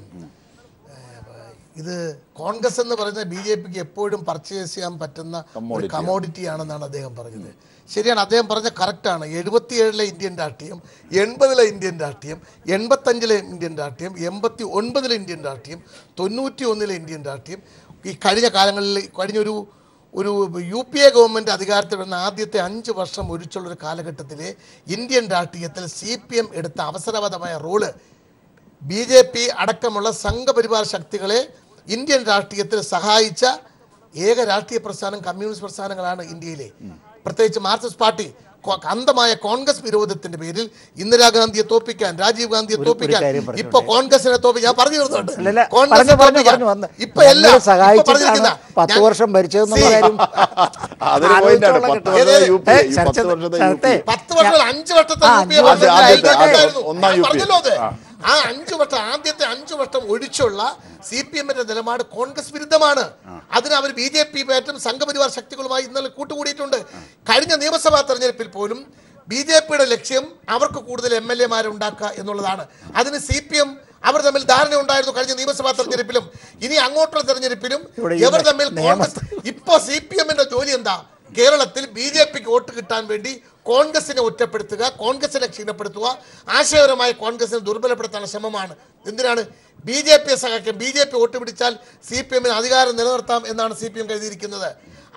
ഇത് കോൺഗ്രസ് എന്ന് പറയുന്നത് BJP-ക്ക് എപ്പോഴും പർച്ചേസ് ചെയ്യാൻ പറ്റുന്ന ഒരു കമോഡിറ്റി ആണെന്നാണ് അദ്ദേഹം പറഞ്ഞത്. ശരിയാണ്, അദ്ദേഹം പറഞ്ഞ കറക്റ്റാണ്. 77-ലെ ഇന്ത്യൻ രാഷ്ട്രീയം, 80-ലെ ഇന്ത്യൻ രാഷ്ട്രീയം, 85-ലെ ഇന്ത്യൻ രാഷ്ട്രീയം, 89-ലെ ഇന്ത്യൻ രാഷ്ട്രീയം, 91-ലെ ഇന്ത്യൻ രാഷ്ട്രീയം, ഈ കഴിഞ്ഞ കാലങ്ങളിൽ കഴിഞ്ഞൊരു UPA ഗവൺമെൻറ് അധികാരത്തിൽ വരുന്ന ആദ്യത്തെ 5 വർഷം ഒഴിച്ചുള്ളൊരു കാലഘട്ടത്തിലെ ഇന്ത്യൻ രാഷ്ട്രീയത്തിൽ CPM എടുത്ത അവസരവാദമായ റോള് BJP അടക്കമുള്ള സംഘപരിവാർ ശക്തികളെ ഇന്ത്യൻ രാഷ്ട്രീയത്തിൽ സഹായിച്ച ഏക രാഷ്ട്രീയ പ്രസ്ഥാനം കമ്മ്യൂണിസ്റ്റ് പ്രസ്ഥാനങ്ങളാണ് ഇന്ത്യയിലെ. പ്രത്യേകിച്ച് മാർക്സിസ്റ്റ് പാർട്ടി അന്ധമായ കോൺഗ്രസ് വിരോധത്തിന്റെ പേരിൽ ഇന്ദിരാഗാന്ധിയെ തോപ്പിക്കാൻ, രാജീവ് ഗാന്ധിയെ തോപ്പിക്കാൻ, ഇപ്പൊ കോൺഗ്രസിനെ തോപ്പിക്കാൻ, ഞാൻ പറഞ്ഞു തീർന്നുണ്ട്. ഇപ്പൊ എല്ലാം 10 വർഷം ഭരിച്ചതെന്നുള്ള കാര്യം 10 വർഷം 5 വർഷത്തെ പറഞ്ഞല്ലോ. അത് ആ 5 വർഷം, ആദ്യത്തെ 5 വർഷം ഒഴിച്ചുള്ള CPM-ന്റെ നിലപാട് കോൺഗ്രസ് വിരുദ്ധമാണ്. അതിന് അവർ BJP-യും സംഘപരിവാർ ശക്തികളുമായി ഇന്നലെ കൂട്ടുകൂടിയിട്ടുണ്ട്. കഴിഞ്ഞ നിയമസഭാ തെരഞ്ഞെടുപ്പിൽ പോലും BJP-യുടെ ലക്ഷ്യം അവർക്ക് കൂടുതൽ MLA-മാരെ ഉണ്ടാക്കുക എന്നുള്ളതാണ്. അതിന് CPM അവർ തമ്മിൽ ധാരണ ഉണ്ടായിരുന്നു കഴിഞ്ഞ നിയമസഭാ തെരഞ്ഞെടുപ്പിലും. ഇനി അങ്ങോട്ടുള്ള തെരഞ്ഞെടുപ്പിലും ഇവർ തമ്മിൽ കോൺഗ്രസ്. ഇപ്പോൾ CPM-ന്റെ ജോലി എന്താ? കേരളത്തിൽ BJP-ക്ക് വോട്ട് കിട്ടാൻ വേണ്ടി കോൺഗ്രസിനെ ഒറ്റപ്പെടുത്തുക, കോൺഗ്രസിനെ ക്ഷീണപ്പെടുത്തുക, ആശയപരമായ കോൺഗ്രസിനെ ദുർബലപ്പെടുത്താനുള്ള ശ്രമമാണ്. എന്തിനാണ്? BJP-യെ സഹായിക്കാം. BJP വോട്ട് പിടിച്ചാൽ CPM-ന് അധികാരം നിലനിർത്താം എന്നാണ് CPM കരുതിയിരിക്കുന്നത്.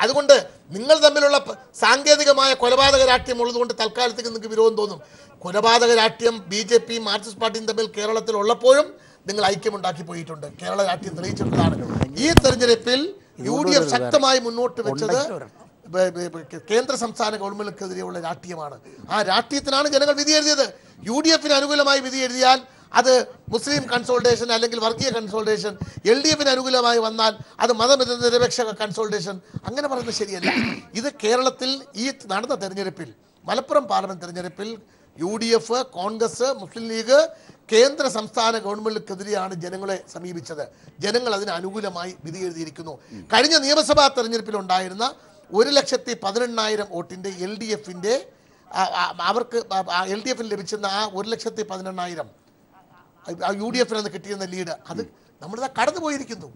അതുകൊണ്ട് നിങ്ങൾ തമ്മിലുള്ള സാങ്കേതികമായ കൊലപാതക രാഷ്ട്രീയം ഉള്ളതുകൊണ്ട് തൽക്കാലത്തേക്ക് നിങ്ങൾക്ക് വിരോധം തോന്നും. കൊലപാതക രാഷ്ട്രീയം BJP-യും മാർക്സിസ്റ്റ് പാർട്ടിയും തമ്മിൽ കേരളത്തിൽ ഉള്ളപ്പോഴും നിങ്ങൾ ഐക്യമുണ്ടാക്കി പോയിട്ടുണ്ട്. കേരള രാഷ്ട്രീയം തെളിയിച്ചിട്ടുള്ളതാണ്. ഈ തെരഞ്ഞെടുപ്പിൽ UDF ശക്തമായി മുന്നോട്ട് വെച്ചത് കേന്ദ്ര സംസ്ഥാന ഗവൺമെന്റിനെതിരെയുള്ള രാഷ്ട്രീയമാണ്. ആ രാഷ്ട്രീയത്തിനാണ് ജനങ്ങൾ വിധി എഴുതിയത്. UDF-ന് അനുകൂലമായി വിധി എഴുതിയാൽ അത് മുസ്ലിം കൺസോൾട്ടേഷൻ അല്ലെങ്കിൽ വർഗീയ കൺസോൾട്ടേഷൻ, LDF-ന് അനുകൂലമായി വന്നാൽ അത് മതനിരപേക്ഷ കൺസോൾട്ടേഷൻ. അങ്ങനെ പറയുന്നത് ശരിയല്ല. ഇത് കേരളത്തിൽ ഈ നടന്ന തെരഞ്ഞെടുപ്പിൽ, മലപ്പുറം പാർലമെന്റ് തെരഞ്ഞെടുപ്പിൽ UDF, കോൺഗ്രസ്, മുസ്ലിം ലീഗ് കേന്ദ്ര സംസ്ഥാന ഗവൺമെന്റിനെതിരെയാണ് ജനങ്ങളെ സമീപിച്ചത്. ജനങ്ങൾ അതിന് അനുകൂലമായി വിധി എഴുതിയിരിക്കുന്നു. കഴിഞ്ഞ നിയമസഭാ തെരഞ്ഞെടുപ്പിൽ ഉണ്ടായിരുന്ന 1,18,000 വോട്ടിന്റെ LDF-ന്റെ അവർക്ക് LDF-ന് ലഭിച്ചിരുന്ന ആ 1,18,000 UDF-ന് കിട്ടിയിരുന്ന ലീഡ് അത് നമ്മളിതാ കടന്നുപോയിരിക്കുന്നു.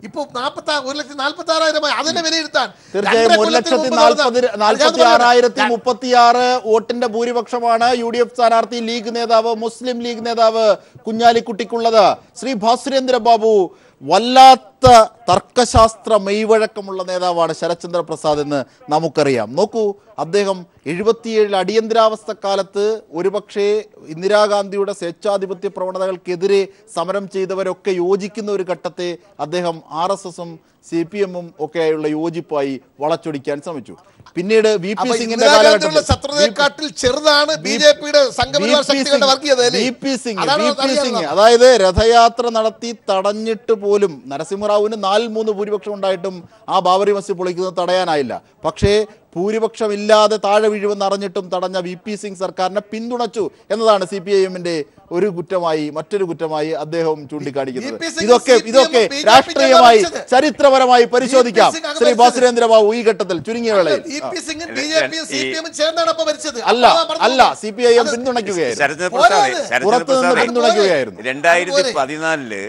ഇപ്പൊ 1,46,000 അതിനെ വിലയിരുത്താൻ തീർച്ചയായും 1,46,036 വോട്ടിന്റെ ഭൂരിപക്ഷമാണ് UDF സ്ഥാനാർത്ഥി ലീഗ് നേതാവ്, മുസ്ലിം ലീഗ് നേതാവ് കുഞ്ഞാലിക്കുട്ടിക്കുള്ളത്. ശ്രീ ഭാസുരേന്ദ്ര ബാബു, വല്ലാത്ത തർക്കശാസ്ത്ര മെയ്വഴക്കമുള്ള നേതാവാണ് ശരത്ചന്ദ്ര പ്രസാദ് എന്ന് നമുക്കറിയാം. നോക്കൂ, അദ്ദേഹം 77 അടിയന്തരാവസ്ഥ കാലത്ത് ഒരുപക്ഷെ ഇന്ദിരാഗാന്ധിയുടെ സ്വേച്ഛാധിപത്യ പ്രവണതകൾക്കെതിരെ സമരം ചെയ്തവരൊക്കെ യോജിക്കുന്ന ഒരു ഘട്ടത്തെ അദ്ദേഹം RSS-ഉം CPM-ഉം ഒക്കെയായുള്ള യോജിപ്പായി വളച്ചൊടിക്കാൻ ശ്രമിച്ചു. പിന്നീട് VP സിംഗിന്റെ കാലഘട്ടത്തിൽ ചെറുതാണ് BJP-യുടെ സംഘപരിവാർ ശക്തികളുടെ വർഗീയത. VP സിംഗ് അതായത് രഥയാത്ര നടത്തി തടഞ്ഞിട്ട് പോലും നരസിംഹറാവുവിന് 4-3 ഭൂരിപക്ഷം ഉണ്ടായിട്ടും ആ ബാബറി മസ്ജിദ് പൊളിക്കുന്നത് തടയാനായില്ല. പക്ഷേ ഭൂരിപക്ഷമില്ലാതെ താഴെ വീഴുമെന്ന് അറിഞ്ഞിട്ടും തടഞ്ഞ VP സിംഗ് സർക്കാരിനെ പിന്തുണച്ചു എന്നതാണ് CPIM-ന്റെ ഒരു കുറ്റമായി, മറ്റൊരു കുറ്റമായി അദ്ദേഹം ചൂണ്ടിക്കാണിക്കുന്നത്. ഇതൊക്കെ രാഷ്ട്രീയമായി ചരിത്രപരമായി പരിശോധിക്കാം. ശ്രീ ബാസുരേന്ദ്ര ബാബു ഈ ഘട്ടത്തിൽ ചുരുങ്ങിയ വേളയിൽ അല്ല CPIM പിന്തുണയ്ക്കുകയായിരുന്നു. 2014